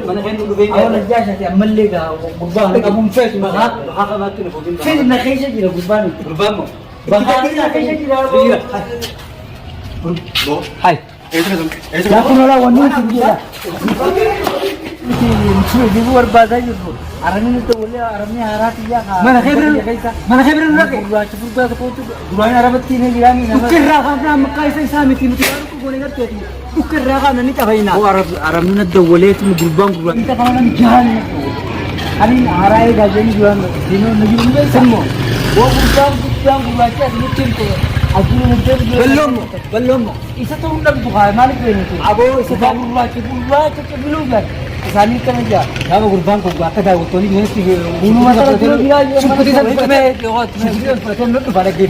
mana kan dulu bengkel. Awal aja saya ambil ga gurbaan kabung fes maka mati na bugin. fes na kaisa jira gurbaan. Gurbaan mo. Bahari na kaisa jira. Bo. Hai. Ito Ya kuna la wani jira. Di luar bazar itu. Arami itu boleh arami harat ya. Mana khibrin lagi. Gua cepet gua foto. Gua arabat tine girani. Kira ka na makaisa sa amin tinutuan ko gone ngerti. Kira ka na ni kabaina. Oh arami na dawale itu gurbaan gurbaan. Kita kalau jalan. Ani harai gajeni jualan. Dino naging ba semmo. Gua gurbaan gua aja lutin ko. Belum. Isa to undag buka malik ko nito. Abo isa Sa gurba bilugan. Kasani ka na dyan. Nama gurbaan ko gua kada to ni nesti. Uno masarap yung ginagawa. Sukuti sa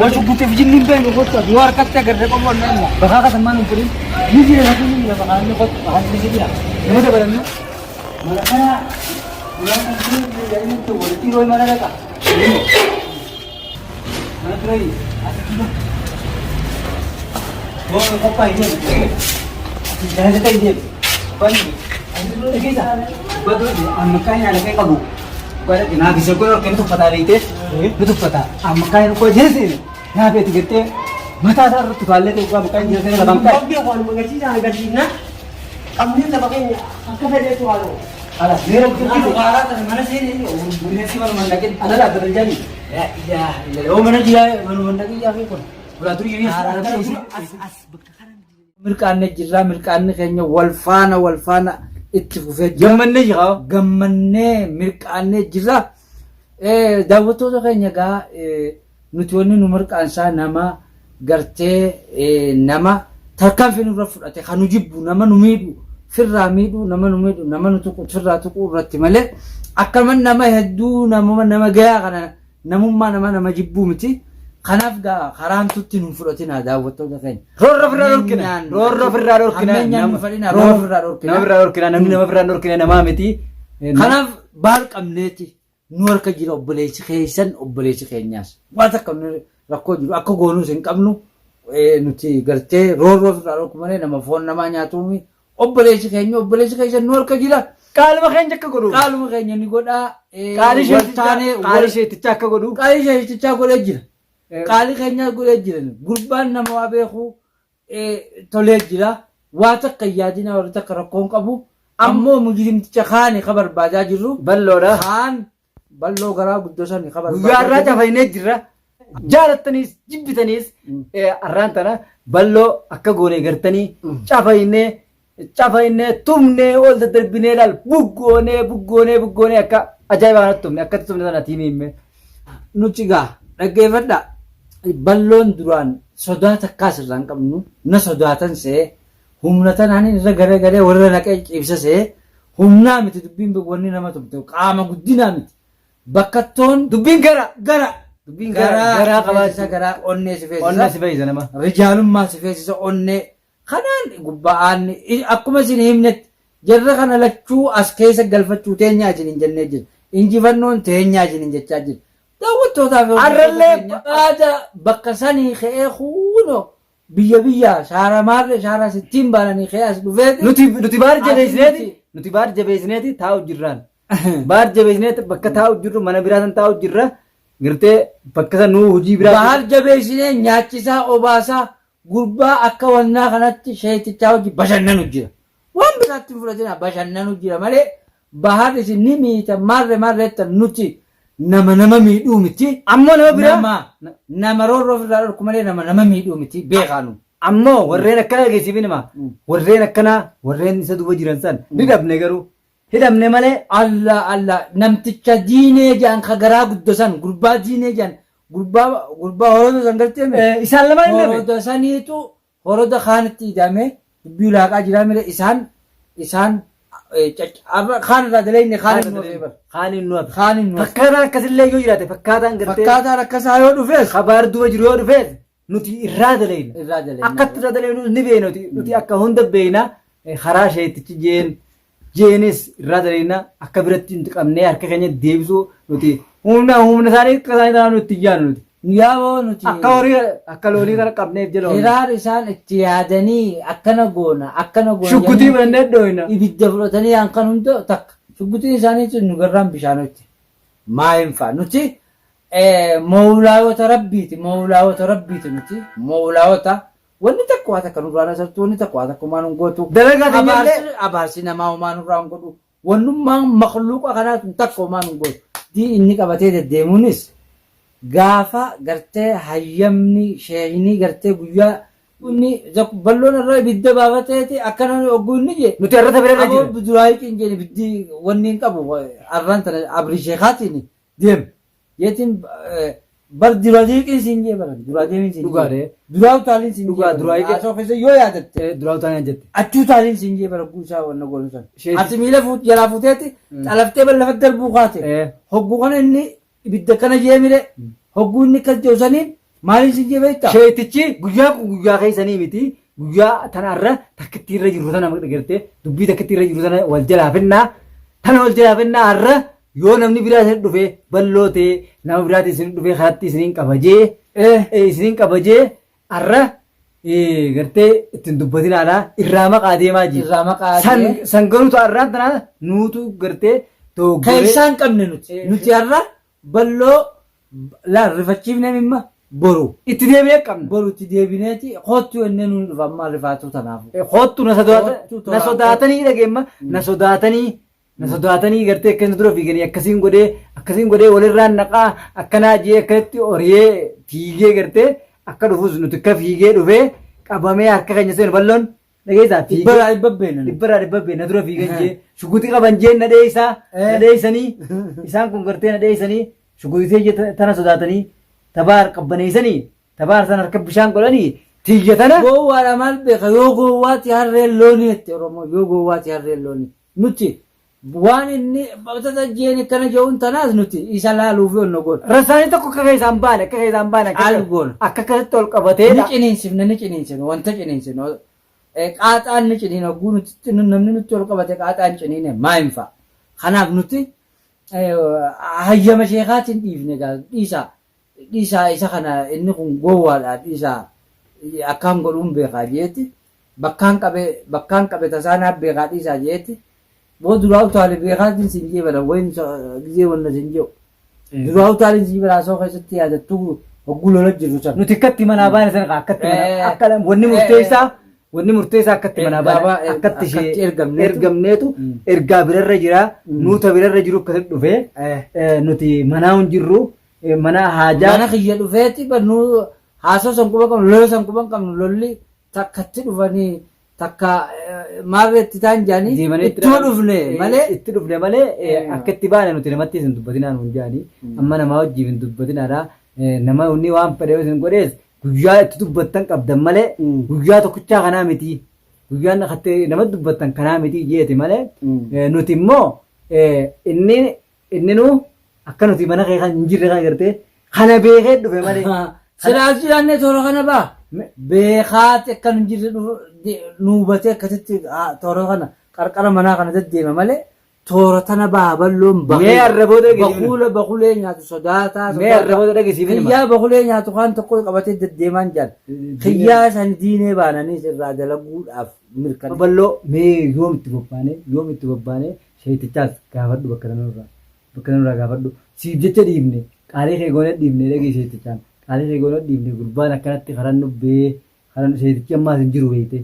Bos sukuti vijin nimbe ko to. Luar katta garre ko mon na. Baka ka saman ng pulis. Hindi na natin yung baka ano ko. Baka hindi sila. Ano ba ran? Malakana. Wala kang pulis. Yan ito. Wala tiro yung malaka. Mana try? Bo ko pa yun. Jangan sa tayo din. Pani. Betul, makanya ada kayak kagu. Pada kena bisa gue orang itu pata rite, itu pata. Makanya kau jadi, nah beti gitu, mata ada tuh kali itu gua makanya jadi nggak bangkai. Dia kalau mengaji jangan gaji nak. Kamu ni tak pakai apa saja itu halu. Alah, dia itu parah, tapi mana sih ini? Bukan sih mana mana lagi. Ada lah terjadi. Ya. Oh mana dia, mana lagi ya pun. Berarti ini Mirkaanne jirra mirkaanne keenya wal faana itti fufee gammanne jira. gammannee mirkaanne jirra daawwattoota keenya gaa nuti wanni nu mirkaansaa nama gartee nama tarkaanfii nurra fudhate kan nu jibbu nama nu miidhu firraa miidhu nama nu miidhu nama nu tuqu firraa tuqu irratti malee akkaman nama hedduu nama gayaa kana namummaa nama jibbuu miti. Kanaaf gaa karaan tutti nu fudhatina daawwattoota keenya. Roorra firraa dhorkina. Nama firraa dhorkina. Namni nama firraa dhorkina namaa miti. Kanaaf baal qabneeti nu harka jira obboleessi keessan obboleessi keenyaas. Waan akka rakkoo jiru akka goonuus hin qabnu nuti gartee roorroo firraa dhorku malee nama foon namaa nyaatuumi obboleessi keessan nu harka jira. Qaaluma keenya akka godhu. Qaaluma keenya ni godhaa. Qaali sheeticha akka godhu. Qaali sheetichaa godhee jira. Qaali keenya godhee jiran gurbaan nama waa beeku tolee jira waa takka yaadina warra takka rakkoon qabu ammoo mujrimticha kaani ka barbaadaa jirru balloodha kaan balloo garaa guddoo sani ka barbaadaa guyyaa irraa cafaynee jirra jaalattaniis jibbitaniis arraan tana balloo akka goonee gartanii cafaynee tumnee ol daddarbinee laal buggoonee akka ajaa'ibaa tumne akkatti tumne sana tiimiimme nuti gaa dhaggeeffadha. Balloon duraan sodaa takkaas irraa hin qabnu na sodaatan see humna tanaan irra garee warra naqee cibsa see humnaa miti dubbiin wanni nama tumte qaama guddinaa miti bakkattoon dubbiin gara qabaachisa garaa onnee si feesisa nama rijaalummaa si feesisa onnee kanaan gubba'aan akkuma isin himnetti jarra kana lachuu as keessa galfachuu teenyaa isin hin jennee jira injifannoon teenyaa isin hin jechaa jira. Daawwattootaaf arrallee bakka sanii ka'ee huunoo biyya shaara sittiin baananii ka'ee as dhufee nuti baar jabeessineeti taa'u jirraan baar jabeessineeti bakka taa'u jirru mana biraasan taa'u jirra girtee bakka san nuu hojii biraa baar jabeessinee nyaachisaa obaasaa gurbaa akka wannaa kanatti sheetichaa hojii bashannanu jira waan biraatti fudhatina bashannanu jira malee bahar isin ni miita maarreetta nuti nama miidhuu miti ammoo nama biraa nama roorroo firraa dhorku malee nama miidhuu miti beekaanu ammoo warreen akkana geessiifin hima warreen akkana warreen isa duuba jiran san ni dhabne garuu hidhamne malee Allah namticha diinee jedhan ka garaa guddosan gurbaa diinee jedhan gurbaa horoda san galteeme isaan lama hin horoda saniitu horoda kaanitti hidhame dubbii laaqaa jiraa mire isaan kaan irraa dalayne kaanin nu fakkaataan akkasillee yoo jiraate fakkaataan akkasaa yoo dhufees kabaar duuba jiru yoo dhufees nuti irraa dalayna akkatti irraa dalaynu ni beeyna nuti akka hunda beeyna karaa sheetichi jeenis irraa dalayna akka biratti hin qabnee harka keenya deebisuu nuti humna isaanii akka isaanii tanaa nuti iyyaanu nuti Yaaboo nuti. akka loonii kana qabneef jedhu. Hiraar isaan itti yaadanii akkana goona. Shuggutii mannee dhooyina. Ibidda fudhatanii hankan hunda takka. Shuggutiin isaanii nu garraan bishaanotti. Maayin fa'a nuti mawlaawota rabbiiti nuti. Mawlaawota. Wanni takka waa takka nurraa nasartu wanni takka waa takka maan gootu. Dalagaa keenyallee. Abaarsi namaa maan nurraa hin godhu. Wannummaan makluuqa kanaatu takka maan hin gootu. Inni qabatee deddeemuunis gaafa gartee hayyamni sheeyinii gartee guyyaa inni balloon irraa ibidda baafateeti akkana ogguu inni jee. Nuti irratti bira jira. Duraayi qinjeen ibiddi wanni hin qabu arraan tana abrii sheekaatiin deem. Yeetiin bar duraa qinsiin jee bara duraa deemin siin jee. Dhugaadhee. Duraa utaaliin siin jee. Duraa eegee. Asoo keessa yoo yaadatte. Duraa utaaliin jette. Achuu utaaliin siin jee bara guusaa wanna goonu san. Ati miila jalaa fuuteeti xalaftee ballafatti darbuu kaate. Hogguu kana inni ibidda kana jee mire. Hogguu inni kan joosaniin maaliin siin jee beektaa? Sheetichi guyyaa keessanii miti. Guyyaa tanarra takkitti irra jiru sana gartee dubbii takkitti irra jiru sana wal jalaa finnaa. Tana wal jalaa finnaa har'a yoo namni biraa isin dhufee ballootee nama biraati isin dhufee kanatti isiniin qabajee har'a gartee ittiin dubbatinaadha irraa maqaa deemaa jira. Irraa maqaa sanganuutu har'aan tanaa nuutu gartee kan isaan qabne nuti har'a balloo rifachiifne mimma boru itti deebi'ee qabna. Boru itti deebineeti hoottu ennee nuun dhufa ammaa rifaatu tanaafu. Hoottu na sodaatanii dhageemma na sodaatanii gartee akkasii dura fiiganii akkasiin godhee walirraan naqaa akkanaa jee akkatti horiyee fiigee gartee akka dhufus nuti akka fiigee dhufee qabamee harka keenya seenu balloon dhageessaa dhibbarraa dhibbabbeen na dura fiigan jee shugutii qaban jee nadheessanii isaan kun gartee nadheessanii shugutii tana sodaatanii tabaar qabbaneessanii tabaar sana harka bishaan godhanii tiyyatana. Gowwaadha maal beeka yoo gowwaati harreen loonii jettee Oromoo yoo gowwaati harreen loonii nuti. Waan inni batata jeeni kana jechuun tanaas nuti isa laaluuf yoo nu goona. Rasaanii tokko akka isaan baane akka kanatti ol qabatee. Ni ciniinsinu wanta ciniinsinu qaaxaan ni ciniina oguu nuti namni nuti ol qabate qaaxaan ciniine maayim fa'a. Kanaaf nuti hayyama sheekaatiin dhiifne dhiisaa isa kana inni kun gowwaadha dhiisaa akkaan godhuun beekaa jeetti bakkaan qabe tasaanaaf beekaa dhiisaa jeetti. Boo duraa utaalee beekaatiin siin jee bala wayin gizee wanna siin jee'u. Duraa utaaleen siin bala asoo keessatti yaadattu hogguu lola jiru sana. Nuti akkatti manaa baane sana akkatti wanni murteessaa akkatti manaa baane akkatti ishee ergamneetu ergaa birarra jira nuuta birarra jiru akkasitti dhufee nuti manaa hin jirru mana haajaa. Mana kiyya dhufeeti bannu haasoo sanquba qabnu lola sanquba qabnu lolli takkatti dhufanii. Takka maarreetti ta'an jaanii itti dhufne malee akka itti baane nuti namatti isin dubbatinaan hin jaanii amma namaa wajjiin hin dubbatinaadha nama inni waan fedhe isin godhees guyyaa itti dubbattan qabdan malee guyyaa tokkichaa kanaa miti guyyaan nama dubbattan kanaa miti jeeti malee nuti immoo inni nu akka nuti mana keessa hin jirre kan gartee kana beekee dhufe malee. Silaas jiraannee toora kana baa beekaati akka nu jirre nuubatee akkasitti toora kana qarqara manaa kana deddeema malee toora tana baa balloon bakulee nyaatu sodaataa. Kiyyaa bakulee nyaatu kan tokko qabatee deddeemaan jaan kiyyaa san diinee baananii irraa dalaguudhaaf mirkana. Balloo mee yoom itti bobbaanee sheetichaas gaafadhu bakka nanurraa gaafadhu siif jecha dhiibne qaalee kee goone dhiibne dhagee sheetichaan. Qaalee eegoon dhiibne gurbaan akkanatti karan dhubbee karan sheetichi ammaa asin jiru beekte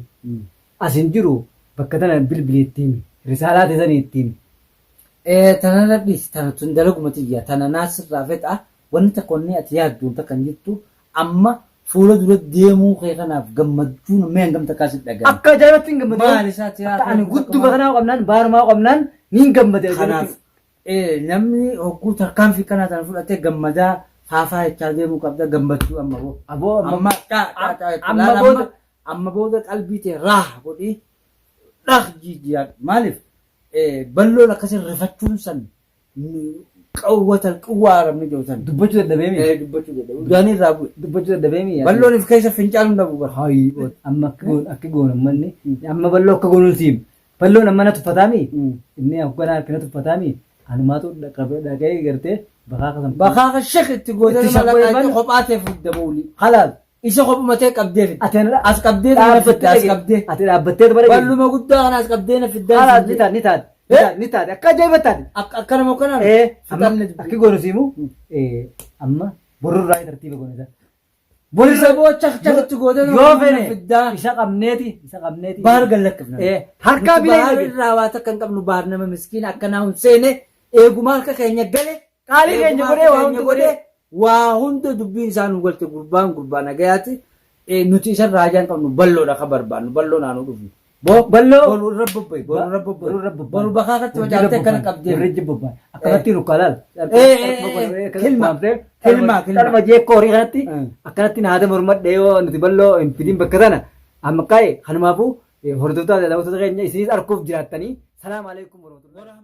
asin jiru bakka tana bilbileettiin risaalaa teessaniittiin. Tanarra dhiisi tana tun dalaguma xiyyaa tana naasirraa fedha wanni takka onni ati yaadduun takka hin jirtu amma fuula dura deemuu kee kanaaf gammachuun mee hangam takkaa si dhaga'e. Akka ajaa'ibatti hin gammadu. Maal isaa tiyaata. Ani gudduma kanaa qabnaan baarumaa qabnaan ni hin gammade. Kanaaf namni hogguu tarkaanfii kanaa sana fudhatee gammadaa. Haafaa jechaa deemuu qabda gammachuu amma booda qalbii ta'e raa godhii dhaq jijjiiraan maaliif balloon akkasii rifachuun san qawwaaramni jiru san dubbachuu dadhabee udaanii irraa bu'e dubbachuu dadhabee balloon if keessa fincaaluun dhabu bara. Amma akka goonu manni amma balloo akka goonuun siim balloon amma na tuffataami inni akkanaa harka na tuffataami Anumaatu dhaqee gartee bakaa kasan. Bakaa ka shek itti gootee Itti nama shabboo laqaa eebbal. kophaa ta'e fudda boolii. Halaal. Isa kophumatee qabdee fidda. Ati As qabdee na fidda as qabdee. Ati dhaabbattee bara. Balluma guddaa kana as qabdee na fidda. Halaal ni taate. Ni taate akka ajaa'iba taate. Akkana moo kanaan? Akki goonu siimu amma borurraa tartiiba goonisa. Bolisa boo cak itti gootee Yoo fene fiddaa. isa qabneeti. Bahar gallakkifna. Harkaa Nuti bilee. bahar irraa waa takka hin qabnu bahar nama miskiina akkanaa hin seene eeguma harka keenya gale. Qaalii keenya godhee waa hundi godhee. Waa hunda dubbiin isaa nu galte gurbaa nagayaati. Nuti isa raajaan qabnu balloodha ka barbaannu balloo naannoo dhufu. Balloo. Boru rabbabbayi boru bakaa katti facaaftee akkana qabdee. Akkanatti rukkalaal. Kilmaa. Kalma jeekkoo horii kanatti akkanatti naata mormadhee yoo nuti balloo hin fidin bakka sana amma kaa'e kanumaafuu hordoftoota daawwattoota keenya isinis arguuf jiraattanii salaam alaikum warahmatullahi.